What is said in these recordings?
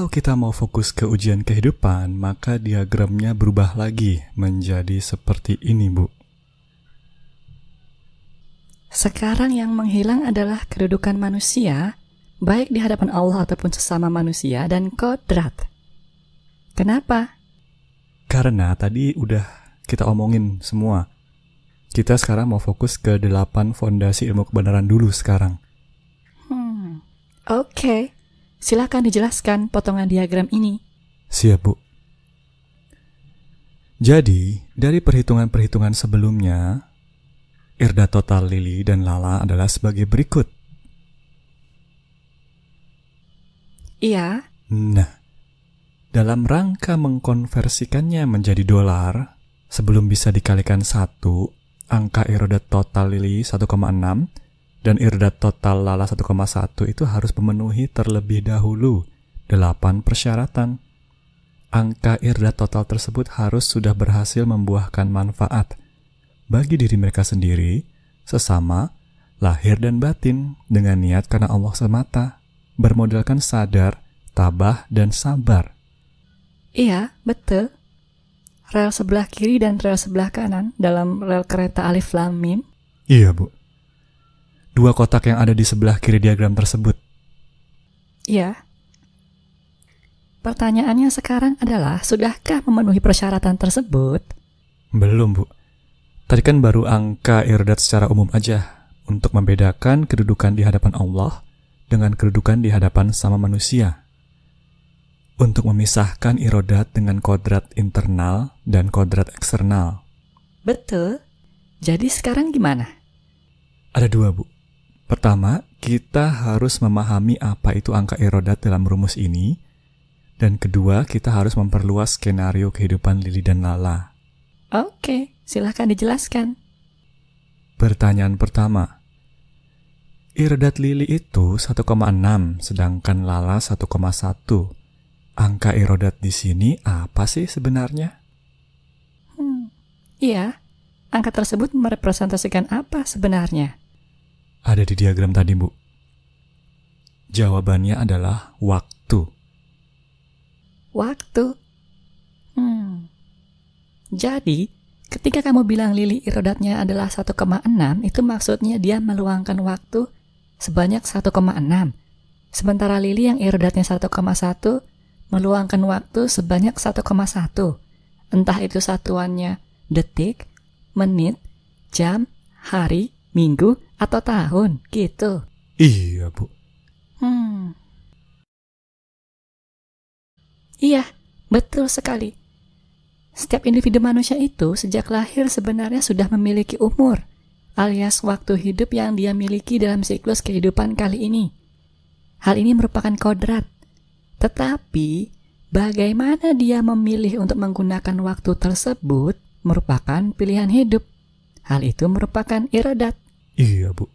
Kalau kita mau fokus ke ujian kehidupan, maka diagramnya berubah lagi menjadi seperti ini, Bu. Sekarang yang menghilang adalah kedudukan manusia, baik di hadapan Allah ataupun sesama manusia, dan kodrat. Kenapa? Karena tadi udah kita omongin semua. Kita sekarang mau fokus ke 8 fondasi ilmu kebenaran dulu sekarang. Oke. Silakan dijelaskan potongan diagram ini. Siap, Bu. Jadi, dari perhitungan-perhitungan sebelumnya, irda total Lili dan Lala adalah sebagai berikut. Iya. Nah, dalam rangka mengkonversikannya menjadi dolar, sebelum bisa dikalikan 1, angka irda total Lili 1,6 dan irda total Lala 1,1 itu harus memenuhi terlebih dahulu 8 persyaratan. Angka irda total tersebut harus sudah berhasil membuahkan manfaat bagi diri mereka sendiri, sesama, lahir dan batin dengan niat karena Allah semata, bermodalkan sadar, tabah, dan sabar. Iya, betul. Rel sebelah kiri dan rel sebelah kanan dalam rel kereta Alif Lam Mim. Iya, Bu. 2 kotak yang ada di sebelah kiri diagram tersebut. Iya. Pertanyaannya sekarang adalah, sudahkah memenuhi persyaratan tersebut? Belum, Bu. Tadi kan baru angka irdat secara umum aja untuk membedakan kedudukan di hadapan Allah dengan kedudukan di hadapan sama manusia. Untuk memisahkan irodat dengan kodrat internal dan kodrat eksternal. Betul. Jadi sekarang gimana? Ada 2, Bu. Pertama, kita harus memahami apa itu angka irodat dalam rumus ini. Dan kedua, kita harus memperluas skenario kehidupan Lili dan Lala. Oke, silahkan dijelaskan. Pertanyaan pertama. Irodat Lili itu 1,6, sedangkan Lala 1,1. Angka irodat di sini apa sih sebenarnya? Iya, angka tersebut merepresentasikan apa sebenarnya? Ada di diagram tadi, Bu. Jawabannya adalah waktu. Waktu. Jadi, ketika kamu bilang Lili irodatnya adalah 1,6, itu maksudnya dia meluangkan waktu sebanyak 1,6. Sementara Lili yang irodatnya 1,1 meluangkan waktu sebanyak 1,1. Entah itu satuannya detik, menit, jam, hari, minggu, atau tahun, gitu. Iya, Bu. Iya, betul sekali. Setiap individu manusia itu sejak lahir sebenarnya sudah memiliki umur, alias waktu hidup yang dia miliki dalam siklus kehidupan kali ini. Hal ini merupakan kodrat. Tetapi, bagaimana dia memilih untuk menggunakan waktu tersebut merupakan pilihan hidup. Hal itu merupakan irodat. Iya, Bu.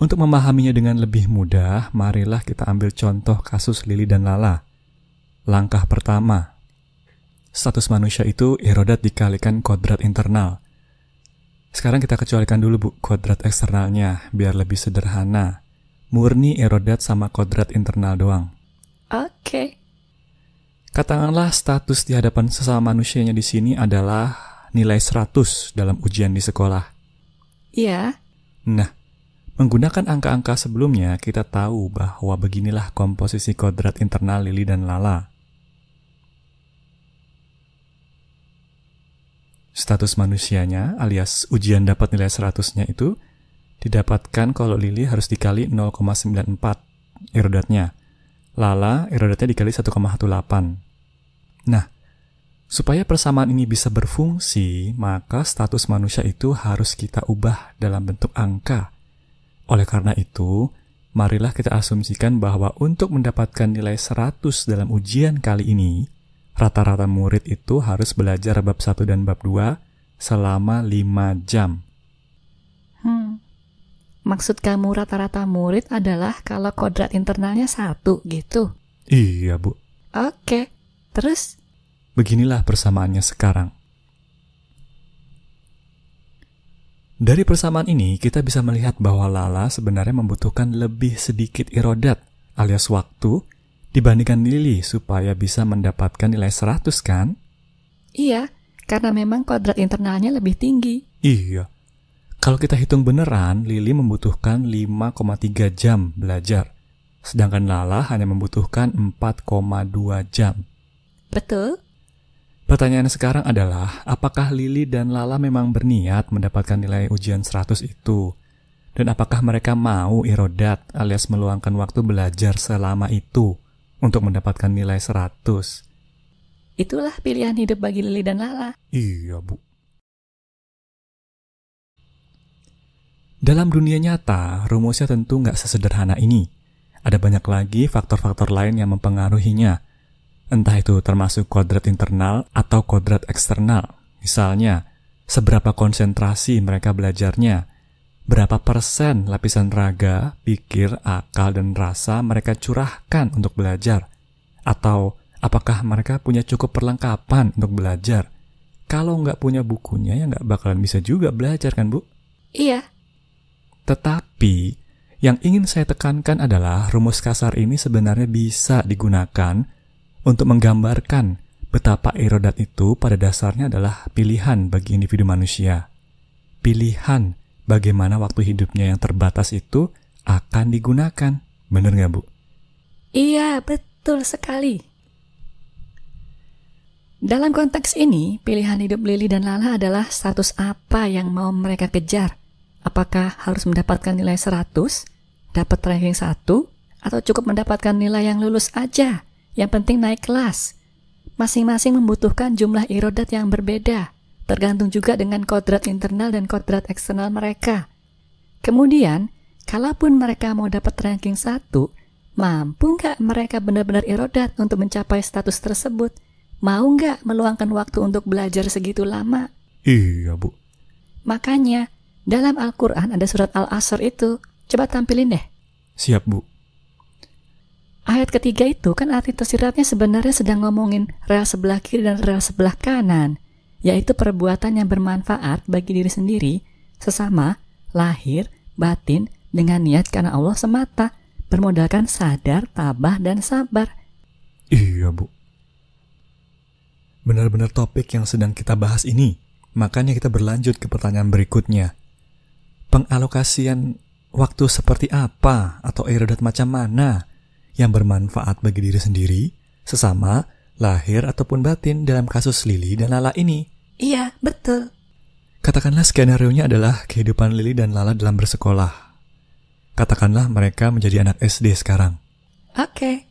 Untuk memahaminya dengan lebih mudah, marilah kita ambil contoh kasus Lili dan Lala. Langkah pertama, status manusia itu irodat dikalikan kodrat internal. Sekarang kita kecualikan dulu, Bu, kodrat eksternalnya, biar lebih sederhana. Murni irodat sama kodrat internal doang. Oke. Katakanlah status di hadapan sesama manusianya di sini adalah nilai 100 dalam ujian di sekolah. Iya. Nah, menggunakan angka-angka sebelumnya, kita tahu bahwa beginilah komposisi kodrat internal Lili dan Lala. Status manusianya alias ujian dapat nilai 100-nya itu didapatkan kalau Lili harus dikali 0,94 irodatnya. Lala irodatnya dikali 1,18. Nah, supaya persamaan ini bisa berfungsi, maka status manusia itu harus kita ubah dalam bentuk angka. Oleh karena itu, marilah kita asumsikan bahwa untuk mendapatkan nilai 100 dalam ujian kali ini, rata-rata murid itu harus belajar bab 1 dan bab 2 selama 5 jam. Maksud kamu rata-rata murid adalah kalau kodrat internalnya 1 gitu? Iya, Bu. Oke, terus? Beginilah persamaannya sekarang. Dari persamaan ini, kita bisa melihat bahwa Lala sebenarnya membutuhkan lebih sedikit irodat alias waktu dibandingkan Lily supaya bisa mendapatkan nilai 100 kan? Iya, karena memang kodrat internalnya lebih tinggi. Iya. Kalau kita hitung beneran, Lily membutuhkan 5,3 jam belajar. Sedangkan Lala hanya membutuhkan 4,2 jam. Betul? Pertanyaan sekarang adalah, apakah Lily dan Lala memang berniat mendapatkan nilai ujian 100 itu? Dan apakah mereka mau irodat alias meluangkan waktu belajar selama itu untuk mendapatkan nilai 100? Itulah pilihan hidup bagi Lily dan Lala. Iya, Bu. Dalam dunia nyata, rumusnya tentu nggak sesederhana ini. Ada banyak lagi faktor-faktor lain yang mempengaruhinya. Entah itu termasuk kodrat internal atau kodrat eksternal. Misalnya, seberapa konsentrasi mereka belajarnya, berapa persen lapisan raga, pikir, akal, dan rasa mereka curahkan untuk belajar, atau apakah mereka punya cukup perlengkapan untuk belajar. Kalau nggak punya bukunya, ya nggak bakalan bisa juga belajar kan, Bu? Iya. Tetapi, yang ingin saya tekankan adalah rumus kasar ini sebenarnya bisa digunakan untuk menggambarkan betapa irodat itu pada dasarnya adalah pilihan bagi individu manusia. Pilihan bagaimana waktu hidupnya yang terbatas itu akan digunakan. Bener nggak, Bu? Iya, betul sekali. Dalam konteks ini, pilihan hidup Lily dan Lala adalah status apa yang mau mereka kejar. Apakah harus mendapatkan nilai 100, dapat ranking 1, atau cukup mendapatkan nilai yang lulus aja? Yang penting naik kelas. Masing-masing membutuhkan jumlah irodat yang berbeda, tergantung juga dengan kodrat internal dan kodrat eksternal mereka. Kemudian, kalaupun mereka mau dapat ranking 1, mampu nggak mereka benar-benar irodat untuk mencapai status tersebut? Mau nggak meluangkan waktu untuk belajar segitu lama? Iya, Bu. Makanya, dalam Al-Quran ada surat Al-Asr itu. Coba tampilin deh. Siap, Bu. Ayat ketiga itu kan arti tersiratnya sebenarnya sedang ngomongin rel sebelah kiri dan rel sebelah kanan, yaitu perbuatan yang bermanfaat bagi diri sendiri, sesama, lahir, batin, dengan niat karena Allah semata, bermodalkan sadar, tabah, dan sabar. Iya, Bu. Benar-benar topik yang sedang kita bahas ini. Makanya kita berlanjut ke pertanyaan berikutnya. Pengalokasian waktu seperti apa atau irodat macam mana yang bermanfaat bagi diri sendiri, sesama, lahir ataupun batin dalam kasus Lily dan Lala ini? Iya, betul. Katakanlah skenario-nya adalah kehidupan Lily dan Lala dalam bersekolah. Katakanlah mereka menjadi anak SD sekarang. Oke.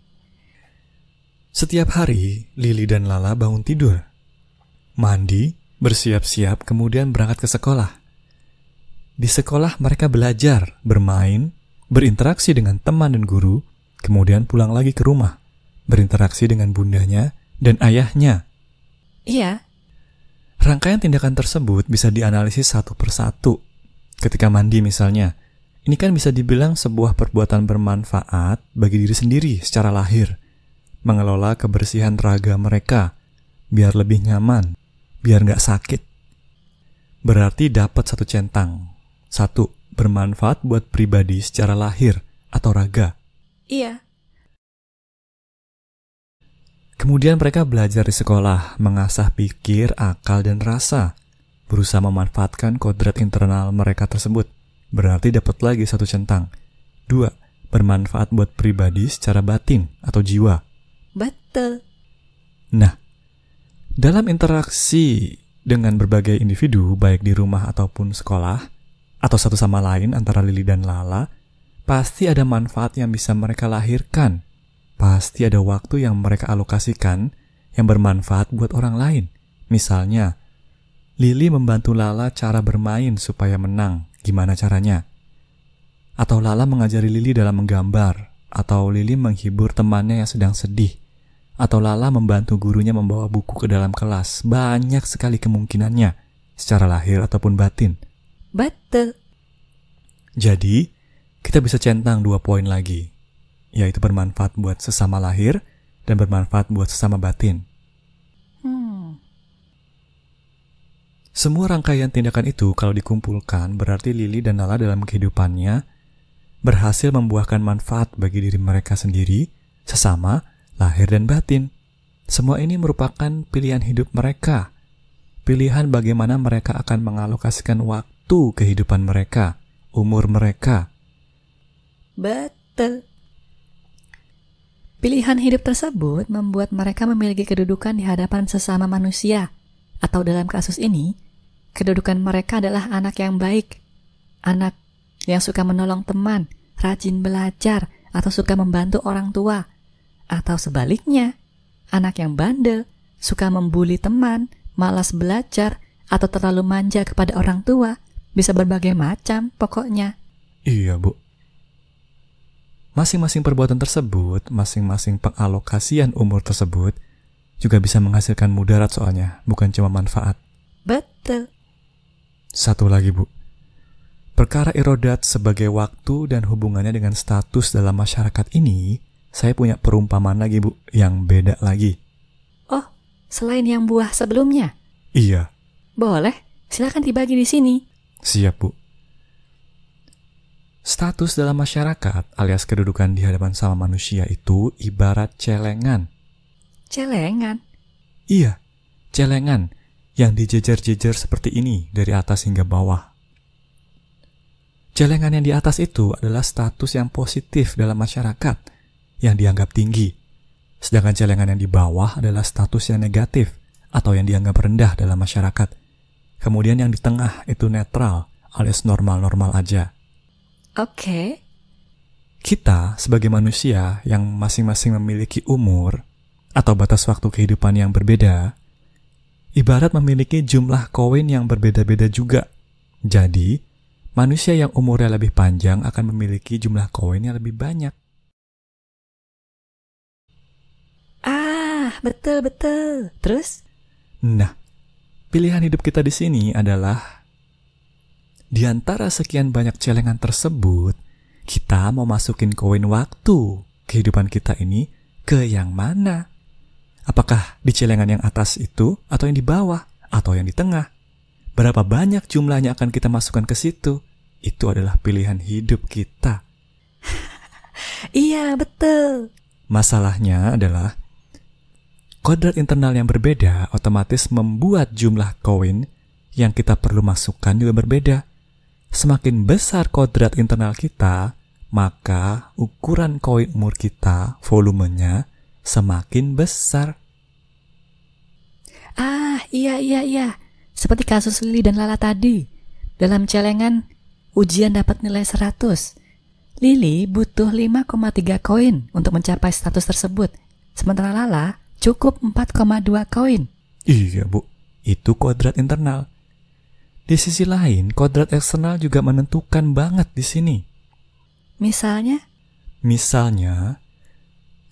Setiap hari, Lily dan Lala bangun tidur, mandi, bersiap-siap, kemudian berangkat ke sekolah. Di sekolah mereka belajar, bermain, berinteraksi dengan teman dan guru, kemudian pulang lagi ke rumah, berinteraksi dengan bundanya dan ayahnya. Iya. Rangkaian tindakan tersebut bisa dianalisis satu persatu. Ketika mandi misalnya, ini kan bisa dibilang sebuah perbuatan bermanfaat bagi diri sendiri secara lahir. Mengelola kebersihan raga mereka, biar lebih nyaman, biar nggak sakit. Berarti dapat satu centang. 1. Bermanfaat buat pribadi secara lahir atau raga. Iya. Kemudian mereka belajar di sekolah, mengasah pikir, akal, dan rasa. Berusaha memanfaatkan kodrat internal mereka tersebut. Berarti dapat lagi satu centang. 2. Bermanfaat buat pribadi secara batin atau jiwa. Betul. Nah, dalam interaksi dengan berbagai individu, baik di rumah ataupun sekolah, atau satu sama lain antara Lily dan Lala, pasti ada manfaat yang bisa mereka lahirkan. Pasti ada waktu yang mereka alokasikan yang bermanfaat buat orang lain. Misalnya, Lily membantu Lala cara bermain supaya menang. Gimana caranya? Atau Lala mengajari Lily dalam menggambar. Atau Lily menghibur temannya yang sedang sedih. Atau Lala membantu gurunya membawa buku ke dalam kelas. Banyak sekali kemungkinannya, secara lahir ataupun batin. Betul. Jadi, kita bisa centang 2 poin lagi, yaitu bermanfaat buat sesama lahir dan bermanfaat buat sesama batin. Semua rangkaian tindakan itu kalau dikumpulkan berarti Lily dan Lala dalam kehidupannya berhasil membuahkan manfaat bagi diri mereka sendiri, sesama, lahir dan batin. Semua ini merupakan pilihan hidup mereka. Pilihan bagaimana mereka akan mengalokasikan waktu kehidupan mereka, umur mereka. Betul. Pilihan hidup tersebut membuat mereka memiliki kedudukan di hadapan sesama manusia. Atau dalam kasus ini, kedudukan mereka adalah anak yang baik. Anak yang suka menolong teman, rajin belajar, atau suka membantu orang tua. Atau sebaliknya, anak yang bandel, suka membuli teman, malas belajar, atau terlalu manja kepada orang tua. Bisa berbagai macam pokoknya. Iya, Bu. Masing-masing perbuatan tersebut, masing-masing pengalokasian umur tersebut juga bisa menghasilkan mudarat soalnya, bukan cuma manfaat. Betul. Satu lagi, Bu. Perkara irodat sebagai waktu dan hubungannya dengan status dalam masyarakat ini, saya punya perumpamaan lagi, Bu, yang beda lagi. Oh, selain yang buah sebelumnya? Iya. Boleh, silakan dibagi di sini. Siap, Bu. Status dalam masyarakat alias kedudukan di hadapan sama manusia itu ibarat celengan. Celengan? Iya, celengan yang dijejer-jejer seperti ini dari atas hingga bawah. Celengan yang di atas itu adalah status yang positif dalam masyarakat yang dianggap tinggi. Sedangkan celengan yang di bawah adalah status yang negatif atau yang dianggap rendah dalam masyarakat. Kemudian yang di tengah itu netral alias normal-normal aja. Oke. Kita sebagai manusia yang masing-masing memiliki umur atau batas waktu kehidupan yang berbeda, ibarat memiliki jumlah koin yang berbeda-beda juga. Jadi, manusia yang umurnya lebih panjang akan memiliki jumlah koin yang lebih banyak. Ah, betul-betul. Terus? Nah, pilihan hidup kita di sini adalah di antara sekian banyak celengan tersebut, kita mau masukin koin waktu kehidupan kita ini ke yang mana? Apakah di celengan yang atas itu, atau yang di bawah, atau yang di tengah? Berapa banyak jumlahnya akan kita masukkan ke situ? Itu adalah pilihan hidup kita. Iya, betul. Masalahnya adalah kodrat internal yang berbeda otomatis membuat jumlah koin yang kita perlu masukkan juga berbeda. Semakin besar kodrat internal kita, maka ukuran koin umur kita, volumenya, semakin besar. Ah, iya. Seperti kasus Lili dan Lala tadi. Dalam celengan, ujian dapat nilai 100. Lili butuh 5,3 koin untuk mencapai status tersebut. Sementara Lala cukup 4,2 koin. Iya, Bu. Itu kodrat internal. Di sisi lain, kodrat eksternal juga menentukan banget di sini. Misalnya? Misalnya,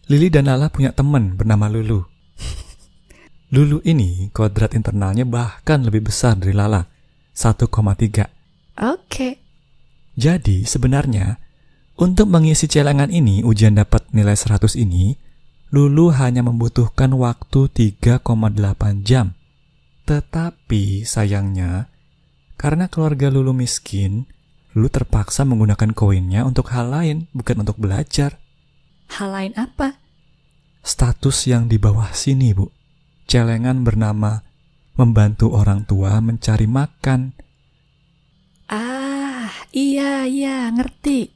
Lili dan Lala punya teman bernama Lulu. Lulu ini kodrat internalnya bahkan lebih besar dari Lala, 1,3. Oke. Jadi sebenarnya, untuk mengisi celengan ini, ujian dapat nilai 100 ini, Lulu hanya membutuhkan waktu 3,8 jam. Tetapi sayangnya, karena keluarga Lulu miskin, Lulu terpaksa menggunakan koinnya untuk hal lain, bukan untuk belajar. Hal lain apa? Status yang di bawah sini, Bu. Celengan bernama membantu orang tua mencari makan. Ah, iya, ngerti.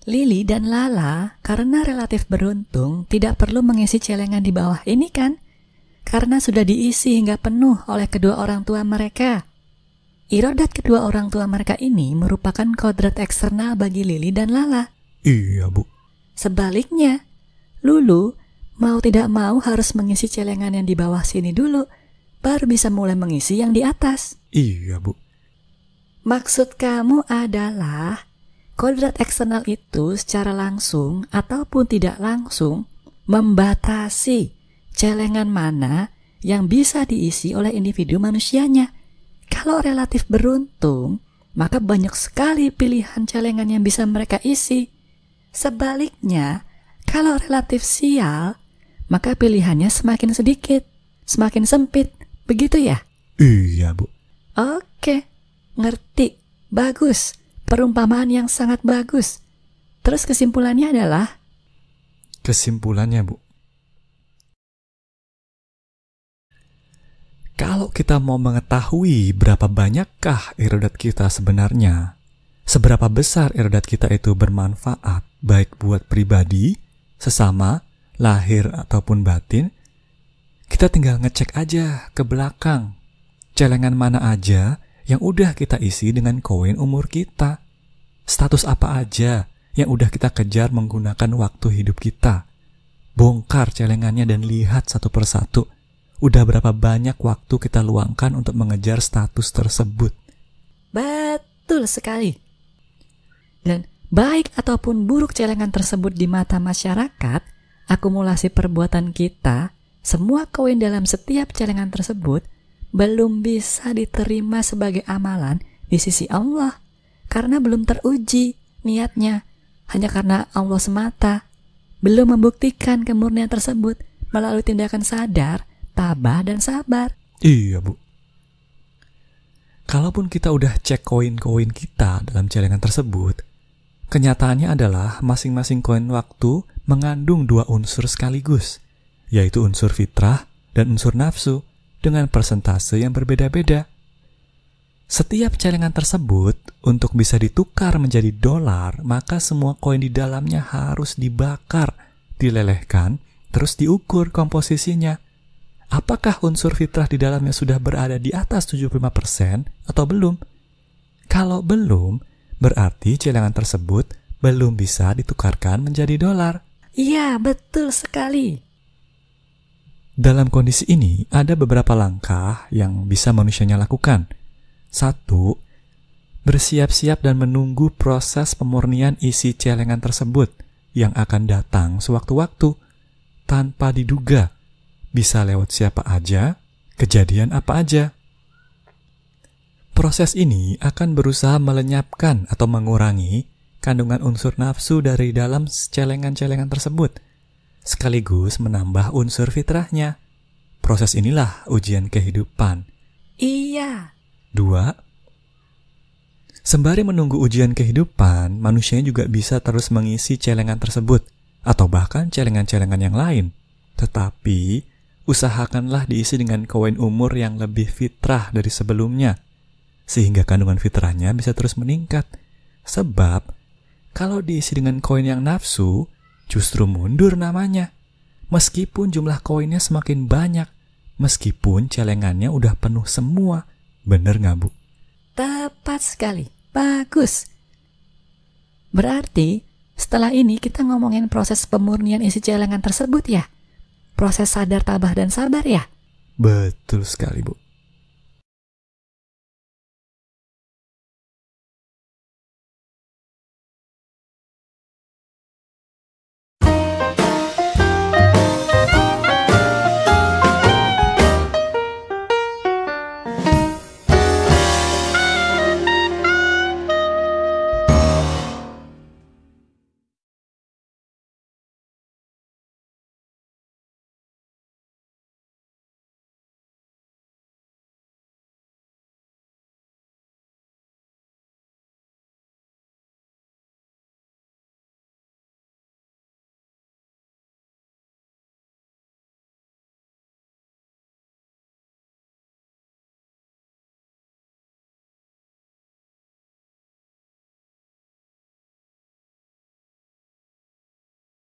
Lili dan Lala karena relatif beruntung tidak perlu mengisi celengan di bawah ini kan? Karena sudah diisi hingga penuh oleh kedua orang tua mereka. Irodat kedua orang tua mereka ini merupakan kodrat eksternal bagi Lili dan Lala. Iya, Bu. Sebaliknya, Lulu mau tidak mau harus mengisi celengan yang di bawah sini dulu, baru bisa mulai mengisi yang di atas. Iya, Bu. Maksud kamu adalah kodrat eksternal itu secara langsung ataupun tidak langsung membatasi celengan mana yang bisa diisi oleh individu manusianya. Kalau relatif beruntung, maka banyak sekali pilihan celengan yang bisa mereka isi. Sebaliknya, kalau relatif sial, maka pilihannya semakin sedikit, semakin sempit. Begitu ya? Iya, Bu. Oke, ngerti. Bagus. Perumpamaan yang sangat bagus. Terus kesimpulannya adalah? Kesimpulannya, Bu. Kalau kita mau mengetahui berapa banyakkah irodat kita sebenarnya, seberapa besar irodat kita itu bermanfaat, baik buat pribadi, sesama, lahir ataupun batin, kita tinggal ngecek aja ke belakang. Celengan mana aja yang udah kita isi dengan koin umur kita. Status apa aja yang udah kita kejar menggunakan waktu hidup kita. Bongkar celengannya dan lihat satu persatu. Udah berapa banyak waktu kita luangkan untuk mengejar status tersebut. Betul sekali. Dan baik ataupun buruk celengan tersebut di mata masyarakat, akumulasi perbuatan kita, semua koin dalam setiap celengan tersebut belum bisa diterima sebagai amalan di sisi Allah. Karena belum teruji niatnya. Hanya karena Allah semata belum membuktikan kemurnian tersebut melalui tindakan sadar, tabah, dan sabar. Iya, Bu. Kalaupun kita udah cek koin-koin kita dalam celengan tersebut, kenyataannya adalah masing-masing koin waktu mengandung dua unsur sekaligus, yaitu unsur fitrah dan unsur nafsu dengan persentase yang berbeda-beda. Setiap celengan tersebut untuk bisa ditukar menjadi dolar, maka semua koin di dalamnya harus dibakar, dilelehkan, terus diukur komposisinya. Apakah unsur fitrah di dalamnya sudah berada di atas 75% atau belum? Kalau belum, berarti celengan tersebut belum bisa ditukarkan menjadi dolar. Iya, betul sekali. Dalam kondisi ini, ada beberapa langkah yang bisa manusianya lakukan. 1. Bersiap-siap dan menunggu proses pemurnian isi celengan tersebut yang akan datang sewaktu-waktu tanpa diduga. Bisa lewat siapa aja, kejadian apa aja. Proses ini akan berusaha melenyapkan atau mengurangi kandungan unsur nafsu dari dalam celengan-celengan tersebut, sekaligus menambah unsur fitrahnya. Proses inilah ujian kehidupan. Iya. 2. Sembari menunggu ujian kehidupan, manusia juga bisa terus mengisi celengan tersebut, atau bahkan celengan-celengan yang lain. Tetapi, usahakanlah diisi dengan koin umur yang lebih fitrah dari sebelumnya, sehingga kandungan fitrahnya bisa terus meningkat. Sebab, kalau diisi dengan koin yang nafsu, justru mundur namanya. Meskipun jumlah koinnya semakin banyak, meskipun celengannya udah penuh semua. Bener nggak, Bu? Tepat sekali. Bagus. Berarti, setelah ini kita ngomongin proses pemurnian isi celengan tersebut ya? Proses sadar, tabah, dan sabar ya? Betul sekali, Bu.